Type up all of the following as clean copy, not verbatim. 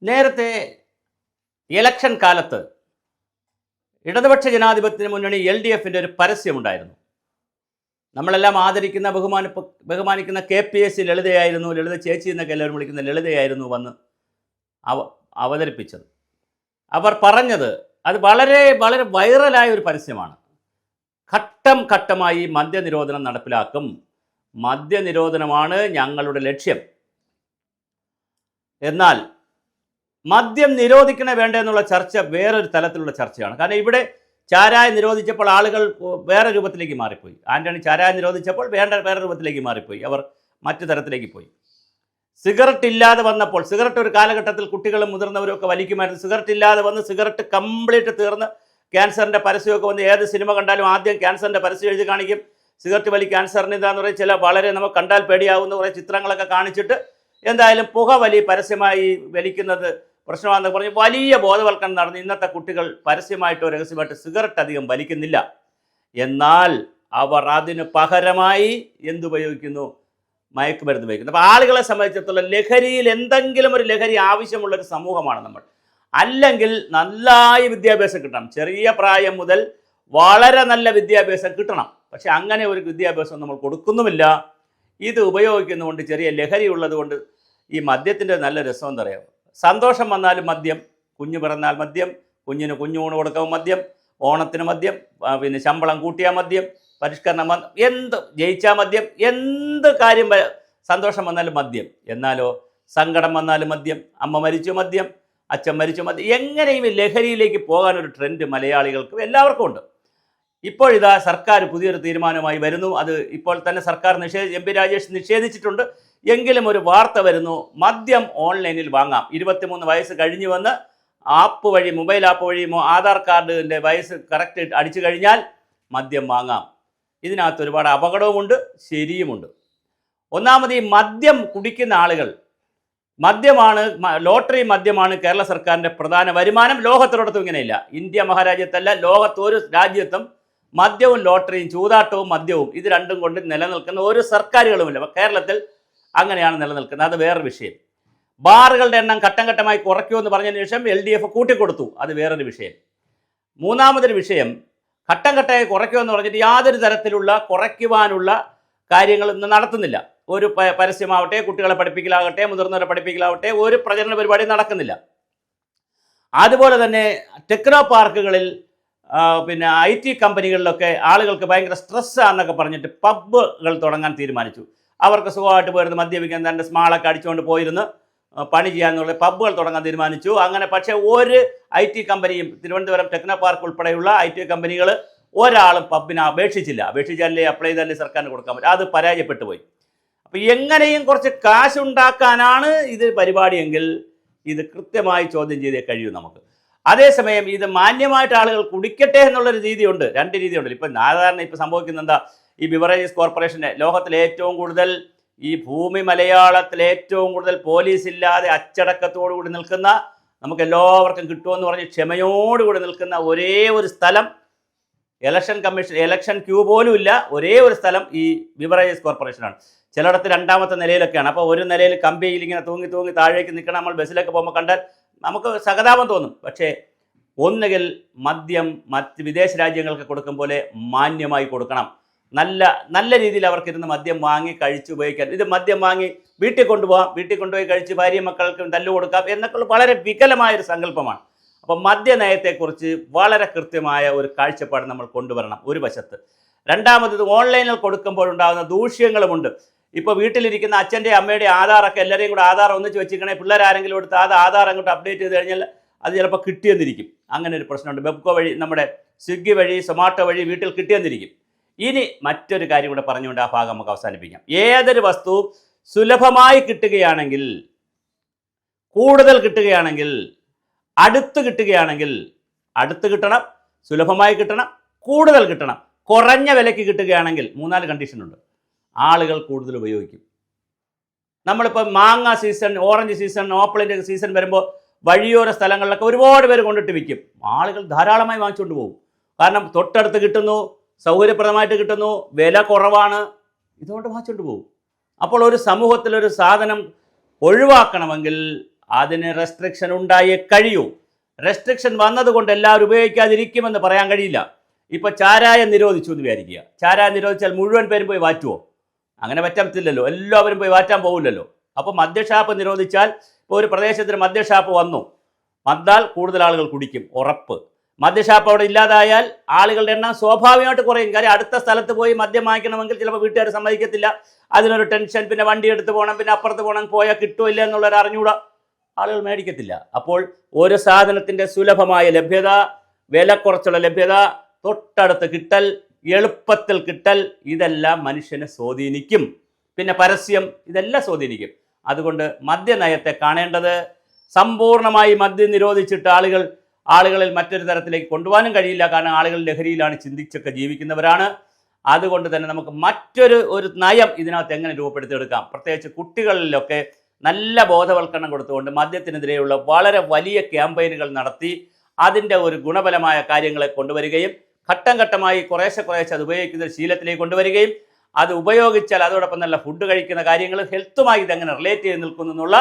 നേരത്തെ ഇലക്ഷൻ കാലത്ത് ഇടതുപക്ഷ ജനാധിപത്യ മുന്നണി LDFന്റെ ഒരു പരസ്യമുണ്ടായിരുന്നു. നമ്മളെല്ലാം ആദരിക്കുന്ന ബഹുമാനിക്കുന്ന KPSC ലളിതയായിരുന്നു, ലളിത ചേച്ചി എന്നൊക്കെ എല്ലാവരും വിളിക്കുന്ന ലളിതയായിരുന്നു വന്ന് അവതരിപ്പിച്ചത്. അവർ പറഞ്ഞത് അത് വളരെ വളരെ വൈറലായ ഒരു പരസ്യമാണ്. ഘട്ടം ഘട്ടമായി മദ്യനിരോധനം നടപ്പിലാക്കും, മദ്യനിരോധനമാണ് ഞങ്ങളുടെ ലക്ഷ്യം. എന്നാൽ മദ്യം നിരോധിക്കണേ വേണ്ട എന്നുള്ള ചർച്ച വേറൊരു തലത്തിലുള്ള ചർച്ചയാണ്. കാരണം ഇവിടെ ചാരായം നിരോധിച്ചപ്പോൾ ആളുകൾ വേറെ രൂപത്തിലേക്ക് മാറിപ്പോയി. ആന്റണി ചാരായം നിരോധിച്ചപ്പോൾ വേറെ രൂപത്തിലേക്ക് മാറിപ്പോയി, അവർ മറ്റു തരത്തിലേക്ക് പോയി. സിഗരറ്റ് ഇല്ലാതെ വന്നപ്പോൾ, സിഗരറ്റ് ഒരു കാലഘട്ടത്തിൽ കുട്ടികളും മുതിർന്നവരും ഒക്കെ വലിക്കുമായിരുന്നു. സിഗരറ്റ് ഇല്ലാതെ വന്ന് സിഗരറ്റ് കംപ്ലീറ്റ് തീർന്ന് ക്യാൻസറിൻ്റെ പരസ്യമൊക്കെ വന്ന് ഏത് സിനിമ കണ്ടാലും ആദ്യം ക്യാൻസറിൻ്റെ പരസ്യം എഴുതി കാണിക്കും. സിഗരറ്റ് വലി ക്യാൻസറിന് ഇതാന്ന് പറയും. ചില വളരെ നമുക്ക് കണ്ടാൽ പേടിയാവുന്ന കുറേ ചിത്രങ്ങളൊക്കെ കാണിച്ചിട്ട് എന്തായാലും പുക വലി പരസ്യമായി വലിക്കുന്നത് പ്രശ്നമാണെന്ന് പറഞ്ഞ് വലിയ ബോധവൽക്കരണം നടന്ന് ഇന്നത്തെ കുട്ടികൾ പരസ്യമായിട്ടോ രഹസ്യമായിട്ടോ സിഗരറ്റ് അധികം വലിക്കുന്നില്ല. എന്നാൽ അവർ അതിന് പകരമായി എന്തുപയോഗിക്കുന്നു? മയക്കുമരുന്ന് ഉപയോഗിക്കുന്നു. അപ്പോൾ ആളുകളെ സംബന്ധിച്ചിടത്തോളം ലഹരിയിൽ എന്തെങ്കിലും ഒരു ലഹരി ആവശ്യമുള്ളൊരു സമൂഹമാണ് നമ്മൾ. അല്ലെങ്കിൽ നന്നായി വിദ്യാഭ്യാസം കിട്ടണം, ചെറിയ പ്രായം മുതൽ വളരെ നല്ല വിദ്യാഭ്യാസം കിട്ടണം. പക്ഷെ അങ്ങനെ ഒരു വിദ്യാഭ്യാസം നമ്മൾ കൊടുക്കുന്നുമില്ല. ഇത് ഉപയോഗിക്കുന്നതുകൊണ്ട്, ചെറിയ ലഹരി ഉള്ളത് കൊണ്ട് ഈ മദ്യത്തിൻ്റെ നല്ല രസം എന്താ പറയുക? സന്തോഷം വന്നാലും മദ്യം, കുഞ്ഞു പിറന്നാൽ മദ്യം, കുഞ്ഞിന് കുഞ്ഞൂണ് കൊടുക്കാൻ മദ്യം, ഓണത്തിന് മദ്യം, പിന്നെ ശമ്പളം കൂട്ടിയാൽ മദ്യം, പരിഷ്കരണം എന്ത് ജയിച്ചാൽ മദ്യം, എന്ത് കാര്യം സന്തോഷം വന്നാലും മദ്യം. എന്നാലോ സങ്കടം വന്നാലും മദ്യം, അമ്മ മരിച്ചു മദ്യം, അച്ഛൻ മരിച്ചു മദ്യം. എങ്ങനെയും ലഹരിയിലേക്ക് പോകാനൊരു ട്രെൻഡ് മലയാളികൾക്കും എല്ലാവർക്കും ഉണ്ട്. ഇപ്പോഴിതാ സർക്കാർ പുതിയൊരു തീരുമാനമായി വരുന്നു. അത് ഇപ്പോൾ തന്നെ സർക്കാർ MP രാജേഷ് നിഷേധിച്ചിട്ടുണ്ട്. എങ്കിലും ഒരു വാർത്ത വരുന്നു, മദ്യം ഓൺലൈനിൽ വാങ്ങാം. 23 വയസ്സ് കഴിഞ്ഞു വന്ന് ആപ്പ് വഴി, മൊബൈൽ ആപ്പ് വഴി ആധാർ കാർഡിൻ്റെ വയസ്സ് കറക്റ്റ് അടിച്ചു കഴിഞ്ഞാൽ മദ്യം വാങ്ങാം. ഇതിനകത്ത് ഒരുപാട് അപകടവുമുണ്ട്, ശരിയുമുണ്ട്. ഒന്നാമത് ഈ മദ്യം കുടിക്കുന്ന ആളുകൾ, ലോട്ടറി മദ്യമാണ് കേരള സർക്കാരിൻ്റെ പ്രധാന വരുമാനം. ലോകത്തൊരിടത്തും ഇങ്ങനെയില്ല. ഇന്ത്യ മഹാരാജ്യത്തല്ല, ലോകത്തൊരു രാജ്യത്തും മദ്യവും ലോട്ടറിയും, ചൂതാട്ടവും മദ്യവും, ഇത് രണ്ടും കൊണ്ട് നിലനിൽക്കുന്ന ഒരു സർക്കാരുകളുമില്ല. അപ്പോൾ കേരളത്തിൽ അങ്ങനെയാണ് നിലനിൽക്കുന്നത്. അത് വേറൊരു വിഷയം. ബാറുകളുടെ എണ്ണം ഘട്ടം ഘട്ടമായി കുറയ്ക്കുമെന്ന് പറഞ്ഞതിന് ശേഷം LDF കൂട്ടിക്കൊടുത്തു, അത് വേറൊരു വിഷയം. മൂന്നാമതൊരു വിഷയം, ഘട്ടം ഘട്ടമായി കുറയ്ക്കുമെന്ന് പറഞ്ഞിട്ട് യാതൊരു തരത്തിലുള്ള കുറയ്ക്കുവാനുള്ള കാര്യങ്ങൾ ഇന്ന് നടത്തുന്നില്ല. ഒരു പരസ്യമാവട്ടെ, കുട്ടികളെ പഠിപ്പിക്കലാകട്ടെ, മുതിർന്നവരെ പഠിപ്പിക്കലാവട്ടെ, ഒരു പ്രചരണ പരിപാടി നടക്കുന്നില്ല. അതുപോലെ തന്നെ ടെക്നോ പാർക്കുകളിൽ, പിന്നെ IT കമ്പനികളിലൊക്കെ ആളുകൾക്ക് ഭയങ്കര സ്ട്രെസ്സാണെന്നൊക്കെ പറഞ്ഞിട്ട് പബ്ബുകൾ തുടങ്ങാൻ തീരുമാനിച്ചു. അവർക്ക് സുഖമായിട്ട് പോയിരുന്ന് മദ്യപിക്കാൻ തൻ്റെ സ്മാളൊക്കെ അടിച്ചുകൊണ്ട് പോയിരുന്ന് പണി ചെയ്യാന്നുള്ള പബ്ബുകൾ തുടങ്ങാൻ തീരുമാനിച്ചു. അങ്ങനെ പക്ഷേ ഒരു IT കമ്പനിയും, തിരുവനന്തപുരം ടെക്നോ പാർക്ക് ഉൾപ്പെടെയുള്ള IT കമ്പനികൾ ഒരാളും പബ്ബിനെ അപേക്ഷിച്ചാലേ അപ്ലൈ ചെയ്താലേ സർക്കാരിന് കൊടുക്കാൻ പറ്റും. അത് പരാജയപ്പെട്ടു പോയി. അപ്പോൾ എങ്ങനെയും കുറച്ച് കാശുണ്ടാക്കാനാണ് ഇത് പരിപാടിയെങ്കിൽ ഇത് കൃത്യമായി ചോദ്യം ചെയ്തേ കഴിയൂ നമുക്ക്. അതേസമയം ഇത് മാന്യമായിട്ട് ആളുകൾ കുടിക്കട്ടെ എന്നുള്ളൊരു രീതിയുണ്ട്, രണ്ട് രീതിയുണ്ട്. ഇപ്പം സാധാരണ ഇപ്പോൾ സംഭവിക്കുന്ന എന്താ, ഈ ബിവറേജസ് കോർപ്പറേഷൻ്റെ ലോകത്തിലെ ഏറ്റവും കൂടുതൽ, ഈ ഭൂമി മലയാളത്തിലെ ഏറ്റവും കൂടുതൽ പോലീസ് ഇല്ലാതെ അച്ചടക്കത്തോടു കൂടി നിൽക്കുന്ന, നമുക്ക് എല്ലാവർക്കും കിട്ടുമെന്ന് പറഞ്ഞ് ക്ഷമയോടുകൂടി നിൽക്കുന്ന ഒരേ ഒരു സ്ഥലം, ഇലക്ഷൻ ക്യൂ പോലും ഇല്ല, ഒരേ ഒരു സ്ഥലം ഈ ബിവറേജസ് കോർപ്പറേഷനാണ്. ചിലയിടത്ത് രണ്ടാമത്തെ നിലയിലൊക്കെയാണ്. അപ്പോൾ ഒരു നിലയിൽ കമ്പിയിൽ ഇങ്ങനെ തൂങ്ങി താഴേക്ക് നിൽക്കണം. നമ്മൾ ബസ്സിലൊക്കെ പോകുമ്പോൾ കണ്ടാൽ നമുക്ക് സഹതാപം തോന്നും. പക്ഷേ ഒന്നുകിൽ മദ്യം മറ്റ് വിദേശ രാജ്യങ്ങൾക്ക് കൊടുക്കും പോലെ മാന്യമായി കൊടുക്കണം. നല്ല രീതിയിൽ അവർക്കിരുന്ന് മദ്യം വാങ്ങി കഴിച്ച് ഉപയോഗിക്കാൻ. ഇത് മദ്യം വാങ്ങി വീട്ടിൽ കൊണ്ടുപോകാം, വീട്ടിൽ കൊണ്ടുപോയി കഴിച്ച് ഭാര്യ മക്കൾക്ക് തല്ലു കൊടുക്കാം എന്നൊക്കെ വളരെ വികലമായൊരു സങ്കല്പമാണ്. അപ്പം മദ്യനയത്തെക്കുറിച്ച് വളരെ കൃത്യമായ ഒരു കാഴ്ചപ്പാട് നമ്മൾ കൊണ്ടുവരണം ഒരു വശത്ത്. രണ്ടാമത്, ഇത് ഓൺലൈനിൽ കൊടുക്കുമ്പോഴുണ്ടാകുന്ന ദൂഷ്യങ്ങളുമുണ്ട്. ഇപ്പോൾ വീട്ടിലിരിക്കുന്ന അച്ഛൻ്റെ അമ്മയുടെ ആധാറൊക്കെ എല്ലാവരെയും കൂടെ ആധാർ ഒന്നിച്ച് വെച്ചിരിക്കണേ, പിള്ളേരാരെങ്കിലും എടുത്ത് ആധാർ അങ്ങോട്ട് അപ്ഡേറ്റ് ചെയ്ത് കഴിഞ്ഞാൽ അത് ചിലപ്പോൾ കിട്ടിയെന്നിരിക്കും. അങ്ങനെ ഒരു പ്രശ്നമുണ്ട്. വെബ്കോ വഴി, നമ്മുടെ സ്വിഗ്ഗി വഴി, സൊമാറ്റോ വഴി വീട്ടിൽ കിട്ടിയെന്നിരിക്കും. ഇനി മറ്റൊരു കാര്യം കൂടെ പറഞ്ഞുകൊണ്ട് ആ ഭാഗം നമുക്ക് അവസാനിപ്പിക്കാം. ഏതൊരു വസ്തുവും സുലഭമായി കിട്ടുകയാണെങ്കിൽ, കൂടുതൽ കിട്ടുകയാണെങ്കിൽ, അടുത്ത് കിട്ടുകയാണെങ്കിൽ, അടുത്ത് കിട്ടണം, സുലഭമായി കിട്ടണം, കൂടുതൽ കിട്ടണം, കുറഞ്ഞ വിലയ്ക്ക് കിട്ടുകയാണെങ്കിൽ 3-4 കണ്ടീഷനുണ്ട്. ആളുകൾ കൂടുതൽ ഉപയോഗിക്കും. നമ്മളിപ്പോൾ മാങ്ങ സീസൺ, ഓറഞ്ച് സീസൺ, ഓപ്പിളിൻ്റെ സീസൺ വരുമ്പോൾ വഴിയോര സ്ഥലങ്ങളിലൊക്കെ ഒരുപാട് പേര് കൊണ്ടിട്ട് വിൽക്കും. ആളുകൾ ധാരാളമായി വാങ്ങിച്ചുകൊണ്ട് പോകും. കാരണം തൊട്ടടുത്ത് കിട്ടുന്നു, സൗകര്യപ്രദമായിട്ട് കിട്ടുന്നു, വില കുറവാണ്, ഇതുകൊണ്ട് വാങ്ങിച്ചുകൊണ്ട് പോകും. അപ്പോൾ ഒരു സമൂഹത്തിലൊരു സാധനം ഒഴിവാക്കണമെങ്കിൽ അതിന് റെസ്ട്രിക്ഷൻ ഉണ്ടായേ കഴിയൂ. റെസ്ട്രിക്ഷൻ വന്നതുകൊണ്ട് എല്ലാവരും ഉപയോഗിക്കാതിരിക്കുമെന്ന് പറയാൻ കഴിയില്ല. ഇപ്പോൾ ചാരായം നിരോധിച്ചു എന്ന് വിചാരിക്കുക. ചാരായം നിരോധിച്ചാൽ മുഴുവൻ പേരും പോയി വാറ്റുമോ? അങ്ങനെ പറ്റത്തില്ലല്ലോ, എല്ലാവരും പോയി വാറ്റാൻ പോകില്ലല്ലോ. അപ്പോൾ മദ്യഷാപ്പ് നിരോധിച്ചാൽ, ഇപ്പോൾ ഒരു പ്രദേശത്തിന് മദ്യഷാപ്പ് വന്നാൽ കൂടുതൽ ആളുകൾ കുടിക്കും, ഉറപ്പ്. മദ്യഷാപ്പ് അവിടെ ഇല്ലാതായാൽ ആളുകളുടെ എണ്ണം സ്വാഭാവികമായിട്ട് കുറയും. കാര്യം അടുത്ത സ്ഥലത്ത് പോയി മദ്യം വാങ്ങിക്കണമെങ്കിൽ ചിലപ്പോൾ വീട്ടുകാർ സമ്മതിക്കത്തില്ല, അതിനൊരു ടെൻഷൻ, പിന്നെ വണ്ടി എടുത്ത് പോകണം, പിന്നെ അപ്പുറത്ത് പോകണം, പോയാൽ കിട്ടുമോ ഇല്ല എന്നുള്ളൊരു അറിഞ്ഞൂടാ, ആളുകൾ മേടിക്കത്തില്ല. അപ്പോൾ ഒരു സാധനത്തിൻ്റെ സുലഭമായ ലഭ്യത, വില കുറച്ചുള്ള ലഭ്യത, തൊട്ടടുത്ത് കിട്ടൽ, എളുപ്പത്തിൽ കിട്ടൽ, ഇതെല്ലാം മനുഷ്യനെ സ്വാധീനിക്കും. പിന്നെ പരസ്യം, ഇതെല്ലാം സ്വാധീനിക്കും. അതുകൊണ്ട് മദ്യനയത്തെ കാണേണ്ടത് സമ്പൂർണ്ണമായി മദ്യം നിരോധിച്ചിട്ട് ആളുകളിൽ മറ്റൊരു തരത്തിലേക്ക് കൊണ്ടുപോകാനും കഴിയില്ല. കാരണം ആളുകൾ ലഹരിയിലാണ് ചിന്തിച്ചൊക്കെ ജീവിക്കുന്നവരാണ്. അതുകൊണ്ട് തന്നെ നമുക്ക് മറ്റൊരു നയം ഇതിനകത്ത് എങ്ങനെ രൂപപ്പെടുത്തിയെടുക്കാം, പ്രത്യേകിച്ച് കുട്ടികളിലൊക്കെ നല്ല ബോധവൽക്കരണം കൊടുത്തുകൊണ്ട് മദ്യത്തിനെതിരെയുള്ള വളരെ വലിയ ക്യാമ്പയിനുകൾ നടത്തി അതിൻ്റെ ഒരു ഗുണപരമായ കാര്യങ്ങളെ കൊണ്ടുവരികയും ഘട്ടം ഘട്ടമായി കുറേശ്ശെ അത് ഉപയോഗിക്കുന്ന ശീലത്തിലേക്ക് കൊണ്ടുവരികയും അത് ഉപയോഗിച്ചാൽ അതോടൊപ്പം നല്ല ഫുഡ് കഴിക്കുന്ന കാര്യങ്ങൾ, ഹെൽത്തുമായി ഇതെങ്ങനെ റിലേറ്റ് ചെയ്ത് നിൽക്കുന്നു എന്നുള്ള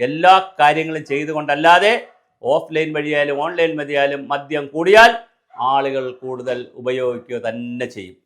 എല്ലാ കാര്യങ്ങളും ചെയ്തുകൊണ്ടല്ലാതെ ഓഫ്ലൈൻ വഴിയായാലും ഓൺലൈൻ വഴിയായാലും മദ്യം കൂടിയാൽ ആളുകൾ കൂടുതൽ ഉപയോഗിക്കുക തന്നെ ചെയ്യും.